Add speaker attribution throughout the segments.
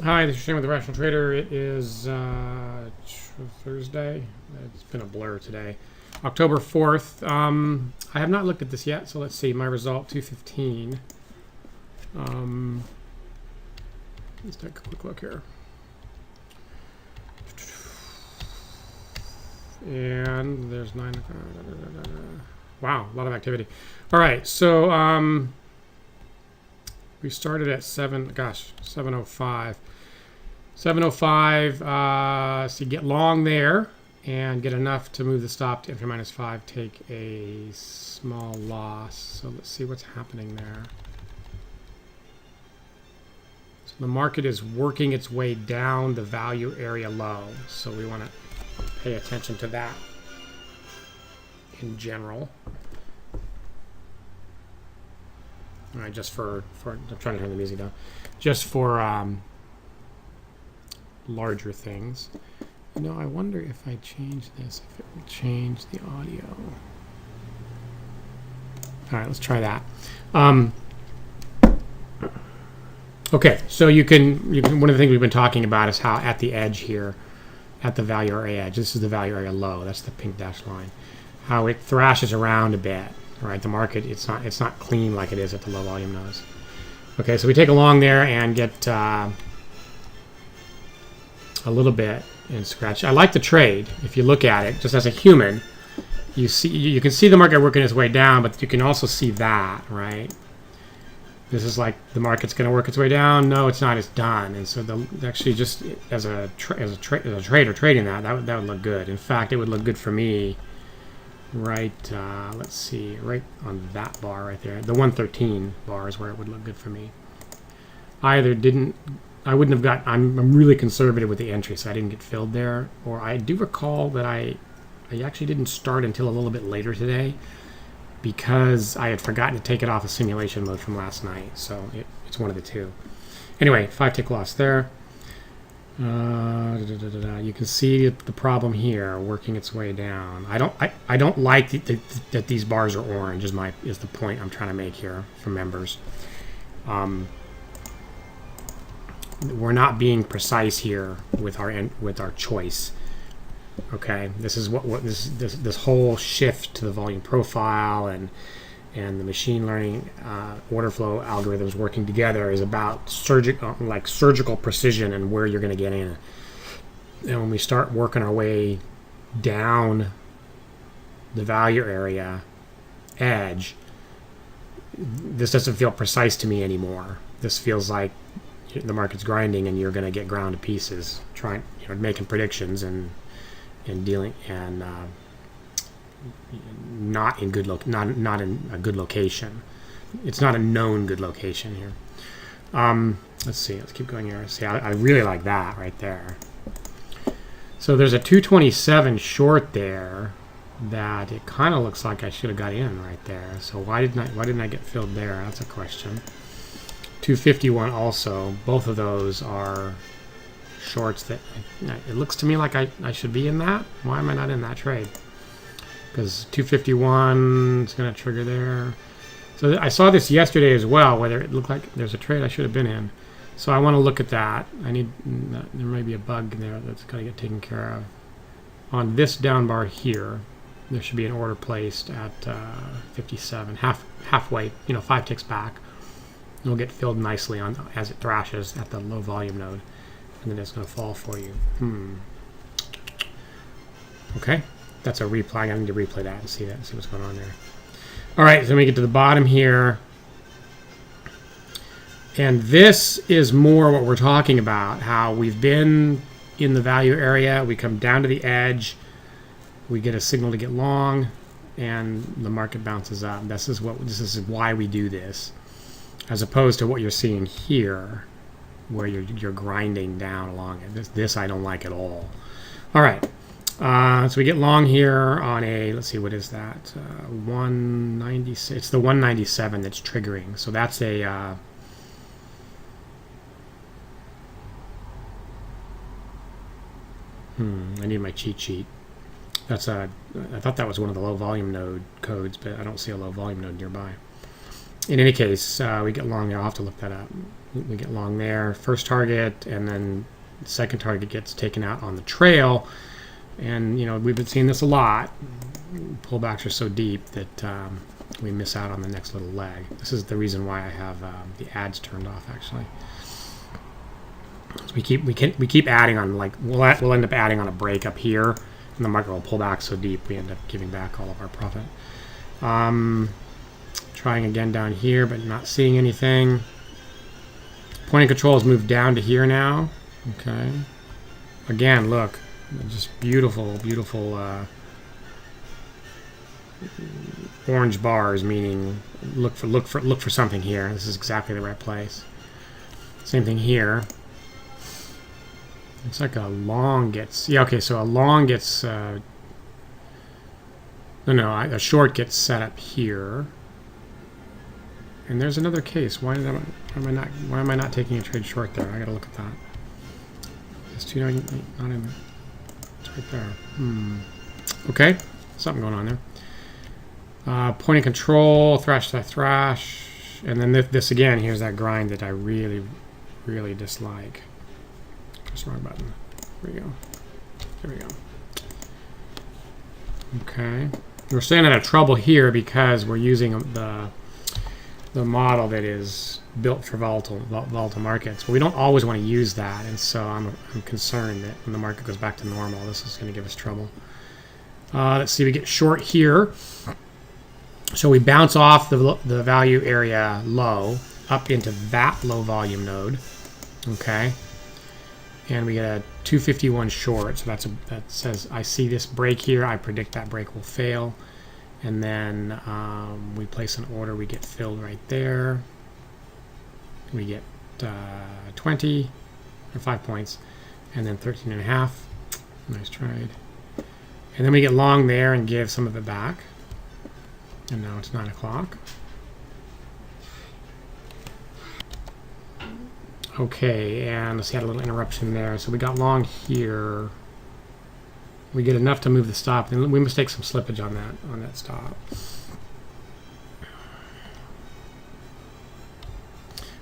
Speaker 1: Hi, this is Shane with the Rational Trader. It is Thursday. It's been a blur today. October 4th. I have not looked at this yet, so let's see. My result, 215. Let's take a quick look here. And there's 9. Wow, a lot of activity. All right, so we started at 7:05. 7:05. So you get long there and get enough to move the stop to F minus 5. Take a small loss. So let's see what's happening there. So the market is working its way down the value area low. So we want to pay attention to that in general. All right, just for I'm trying to turn the music down. Just for larger things. You know, I wonder if I change this, if it will change the audio. All right, let's try that. Okay, so you can. One of the things we've been talking about is how at the edge here, at the value area edge, this is the value area low. That's the pink dashed line. How it thrashes around a bit. Right, the market, it's not clean like it is at the low volume nodes. Okay, so we take a long there and get a little bit and scratch. I like the trade. If you look at it, just as a human, you can see the market working its way down, but you can also see that, right? This is like the market's going to work its way down. No, it's not. It's done. And so actually, just as a trader trading that would look good. In fact, it would look good for me. Right, let's see, right on that bar right there. The 113 bar is where it would look good for me. I wouldn't have got, I'm really conservative with the entry, so I didn't get filled there. Or I do recall that I actually didn't start until a little bit later today because I had forgotten to take it off of simulation mode from last night. So it's one of the two. Anyway, 5 tick loss there. You can see the problem here working its way down. I don't like that these bars are orange. Is the point I'm trying to make here for members. We're not being precise here with our choice. Okay, this is this whole shift to the volume profile and the machine learning order flow algorithms working together is about surgical precision and where you're going to get in. And when we start working our way down the value area edge, this doesn't feel precise to me anymore. This feels like the market's grinding and you're going to get ground to pieces, making predictions and dealing and not in a good location. It's not a known good location here. Let's see. Let's keep going here. See, I really like that right there. So there's a 227 short there that it kind of looks like I should have got in right there. So why didn't I get filled there? That's a question. 251 also. Both of those are shorts that it looks to me like I should be in that. Why am I not in that trade? Because 251 is going to trigger there. So I saw this yesterday as well, whether it looked like there's a trade I should have been in. So I want to look at that. There may be a bug there that's got to get taken care of. On this down bar here, there should be an order placed at 57, halfway, 5 ticks back. It'll get filled nicely as it thrashes at the low volume node. And then it's going to fall for you. Okay. That's a replay. I need to replay that and see what's going on there. All right, so let me get to the bottom here. And this is more what we're talking about, how we've been in the value area. We come down to the edge. We get a signal to get long, and the market bounces up. This is why we do this, as opposed to what you're seeing here, where you're grinding down along it. This I don't like at all. All right. So we get long here on a, let's see, what is that? 196. It's the 197 that's triggering. So that's a, I need my cheat sheet. That's I thought that was one of the low volume node codes, but I don't see a low volume node nearby. In any case, we get long there. I'll have to look that up. we get long there. First target, and then second target gets taken out on the trail. And, you know, we've been seeing this a lot. Pullbacks are so deep that we miss out on the next little leg. This is the reason why I have the ads turned off, actually. So we keep adding on, like, we'll end up adding on a break up here, and the market will pull back so deep we end up giving back all of our profit. Trying again down here, but not seeing anything. Point of control has moved down to here now. Okay. Again, look, just beautiful, beautiful orange bars, meaning look for something here. This is exactly the right place. Same thing here. Looks like a long gets, yeah, okay, so a long gets a short gets set up here. And there's another case. Why am I not taking a trade short there? I gotta look at that. It's 298, not in there. It's right there. Okay, something going on there. Point of control, thrash to thrash, and then this again. Here's that grind that I really, really dislike. Press the wrong button. There we go. There we go. Okay, we're staying out of trouble here because we're using the model that is built for volatile markets. But we don't always want to use that, and so I'm concerned that when the market goes back to normal, this is going to give us trouble. Let's see, we get short here. So we bounce off the value area low up into that low volume node, okay? And we get a 251 short. So that says I see this break here. I predict that break will fail. And then we place an order. We get filled right there. We get 20 or 5 points, and then 13.5. Nice trade. And then we get long there and give some of it back. And now it's 9 o'clock. Okay, and let's see, had a little interruption there. So we got long here. We get enough to move the stop, and we must take some slippage on that stop.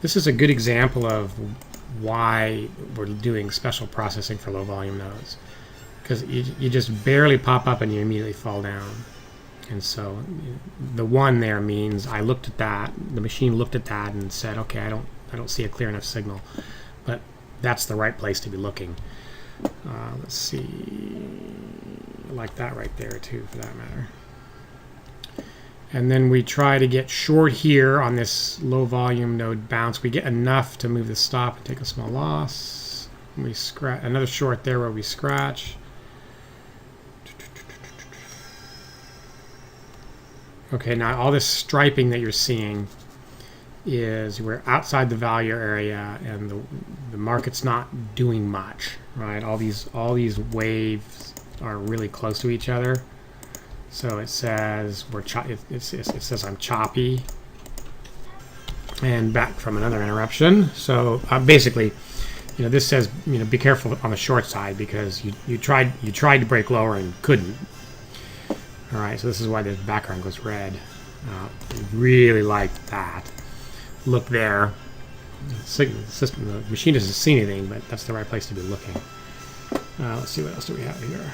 Speaker 1: This is a good example of why we're doing special processing for low volume nodes, because you just barely pop up and you immediately fall down. And so the one there means I looked at that, the machine looked at that and said, okay, I don't see a clear enough signal, but that's the right place to be looking. Let's see, I like that right there too, for that matter. And then we try to get short here on this low volume node bounce. We get enough to move the stop and take a small loss. We scratch another short there where we scratch. Okay, now all this striping that you're seeing is we're outside the value area and the market's not doing much, right? All these waves are really close to each other. So it says it says I'm choppy, and back from another interruption. So basically, you know, this says, you know, be careful on the short side because you tried to break lower and couldn't. All right, so this is why the background goes red. I really like that. Look there. The machine doesn't see anything, but that's the right place to be looking. Let's see, what else do we have here?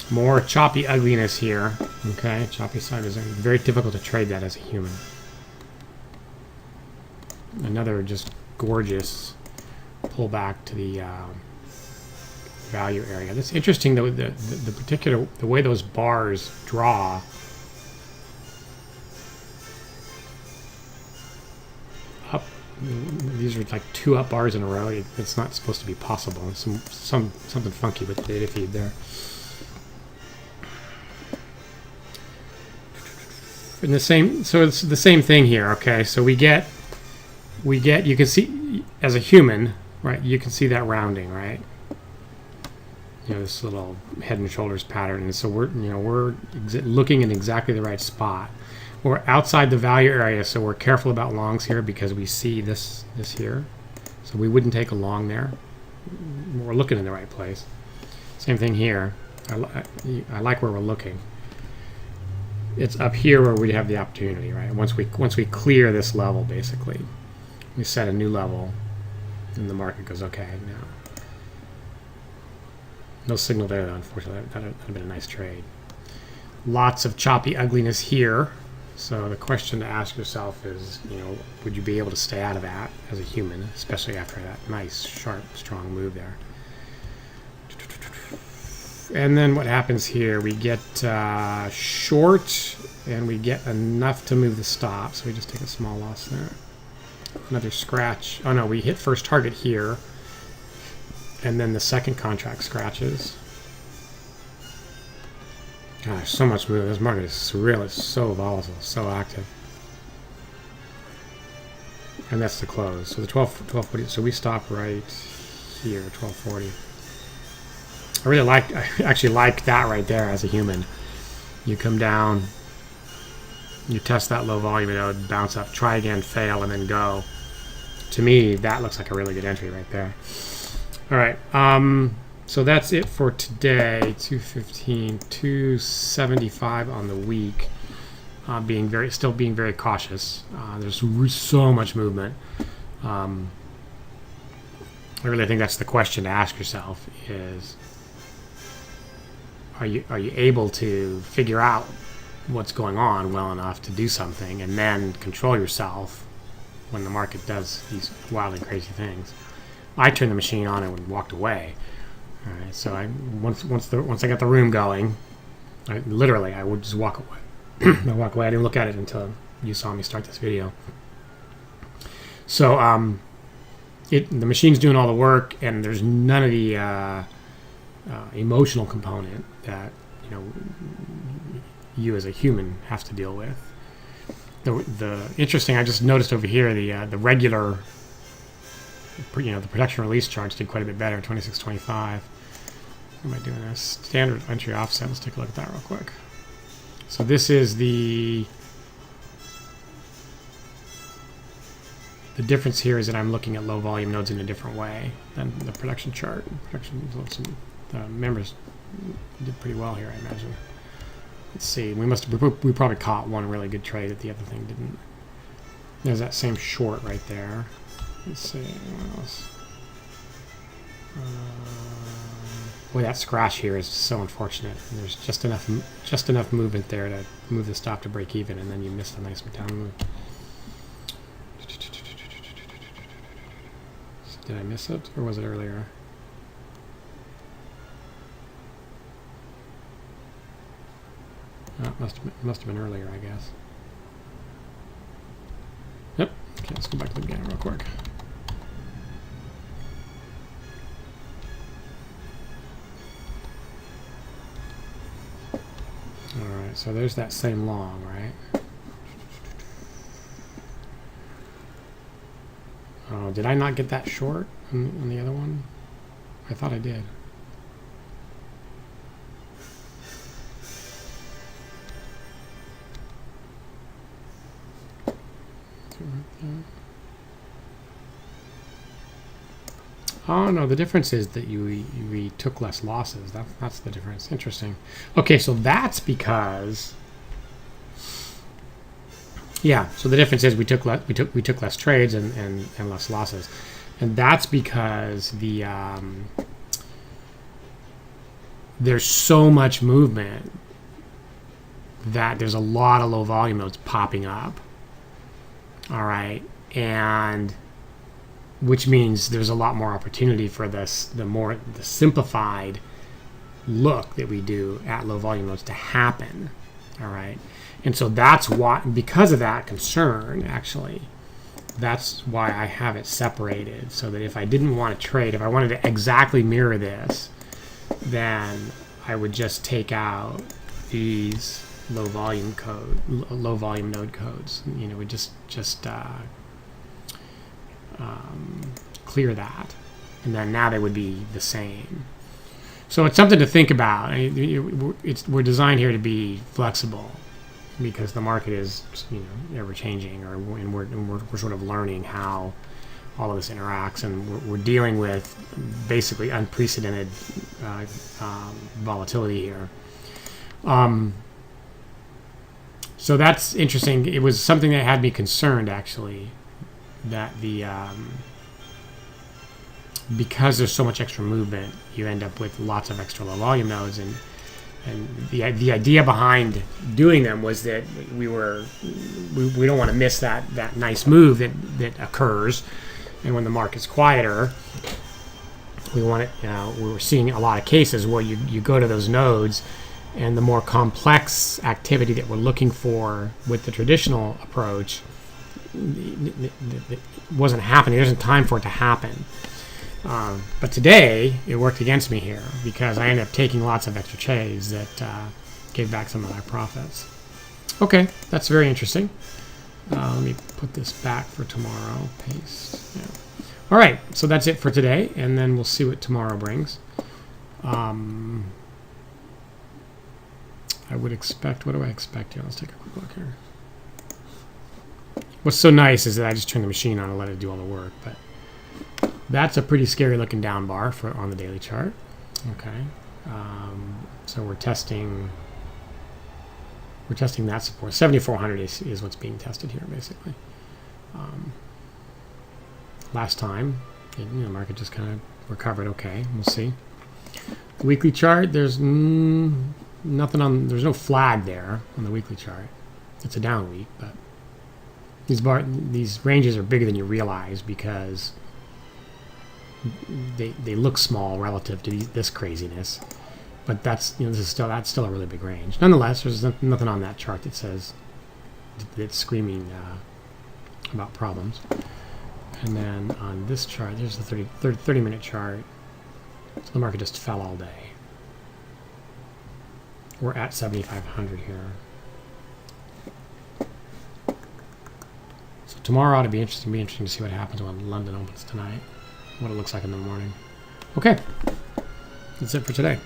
Speaker 1: More choppy ugliness here. Okay, choppy side is very difficult to trade that as a human. Another just gorgeous pullback to the value area. That's interesting though. The way those bars draw. Up. These are like 2 up bars in a row. It's not supposed to be possible. Something funky with the data feed there. And so it's the same thing here. Okay, so we get you can see as a human, right? You can see that rounding, right? You know, this little head and shoulders pattern, and so we're looking in exactly the right spot. We're outside the value area, so we're careful about longs here because we see this here. So we wouldn't take a long there. We're looking in the right place. Same thing here. I like where we're looking. it's up here where we have the opportunity, right? Once we clear this level, basically, we set a new level, and the market goes, okay, now. No signal there, though, unfortunately. That would have been a nice trade. Lots of choppy ugliness here. So the question to ask yourself is, would you be able to stay out of that as a human, especially after that nice, sharp, strong move there? And then what happens here? We get short, and we get enough to move the stop. So we just take a small loss there. Another scratch. Oh, no, we hit first target here. And then the second contract scratches. Gosh, so much movement. This market is surreal. It's so volatile, so active. And that's the close. So the 1240. So we stop right here, 1240. I actually like that right there as a human. You come down, you test that low volume node, bounce up, try again, fail, and then go. To me, that looks like a really good entry right there. All right. So that's it for today. 215, 275 on the week. Still being very cautious. There's so much movement. I really think that's the question to ask yourself: is are you able to figure out what's going on well enough to do something, and then control yourself when the market does these wild and crazy things? I turned the machine on and walked away. All right, so once I got the room going, I would just walk away. I walk away. I didn't look at it until you saw me start this video. So the machine's doing all the work, and there's none of the emotional component that you as a human have to deal with. The interesting, I just noticed over here, the regular, the production release charts did quite a bit better, 26.25. What am I doing this? Standard entry offset. Let's take a look at that real quick. So this is the difference here is that I'm looking at low volume nodes in a different way than the production chart. The members did pretty well here, I imagine. Let's see. We probably caught one really good trade that the other thing didn't. There's that same short right there. Let's see what else. Boy, that scratch here is so unfortunate. There's just enough movement there to move the stop to break even, and then you missed a nice down move. Did I miss it, or was it earlier? Oh, must have been earlier, I guess. Yep. Okay, let's go back to the beginning real quick. Alright, so there's that same long, right? Oh, did I not get that short on the other one? I thought I did. Oh no, the difference is that we took less losses. That's the difference. Interesting. Okay, so that's because so the difference is we took less trades and less losses, and that's because there's so much movement that there's a lot of low volume nodes popping up. All right, and which means there's a lot more opportunity for the simplified look that we do at low volume nodes to happen. All right, and so that's why, because of that concern, actually, that's why I have it separated, so that if I didn't want to trade, if I wanted to exactly mirror this, then I would just take out these low volume node codes. We just clear that, and then now they would be the same. So it's something to think about. We're designed here to be flexible because the market is ever changing, and we're sort of learning how all of this interacts, and we're dealing with basically unprecedented volatility here. So that's interesting. It was something that had me concerned, actually, that because there's so much extra movement, you end up with lots of extra low volume nodes, and the idea behind doing them was that we don't want to miss that nice move that occurs, and when the market's quieter, we want it. We were seeing a lot of cases where you go to those nodes, and the more complex activity that we're looking for with the traditional approach it wasn't happening. There wasn't time for it to happen. But today, it worked against me here because I ended up taking lots of extra trades that gave back some of my profits. Okay, that's very interesting. Let me put this back for tomorrow. Paste. Yeah. All right, so that's it for today, and then we'll see what tomorrow brings. I would expect, what do I expect here? Let's take a quick look here. What's so nice is that I just turn the machine on and let it do all the work, but that's a pretty scary looking down bar on the daily chart. Okay, so we're testing that support. 7,400 is what's being tested here, basically. Last time, the market just kind of recovered. Okay, we'll see. The weekly chart, there's nothing on. There's no flag there on the weekly chart. It's a down week, but these ranges are bigger than you realize because they look small relative to this craziness, but that's still a really big range. Nonetheless, there's nothing on that chart that says that's screaming about problems. And then on this chart, there's the 30-minute chart. So the market just fell all day. We're at 7,500 here. So tomorrow ought to be interesting. Be interesting to see what happens when London opens tonight. What it looks like in the morning. Okay, that's it for today.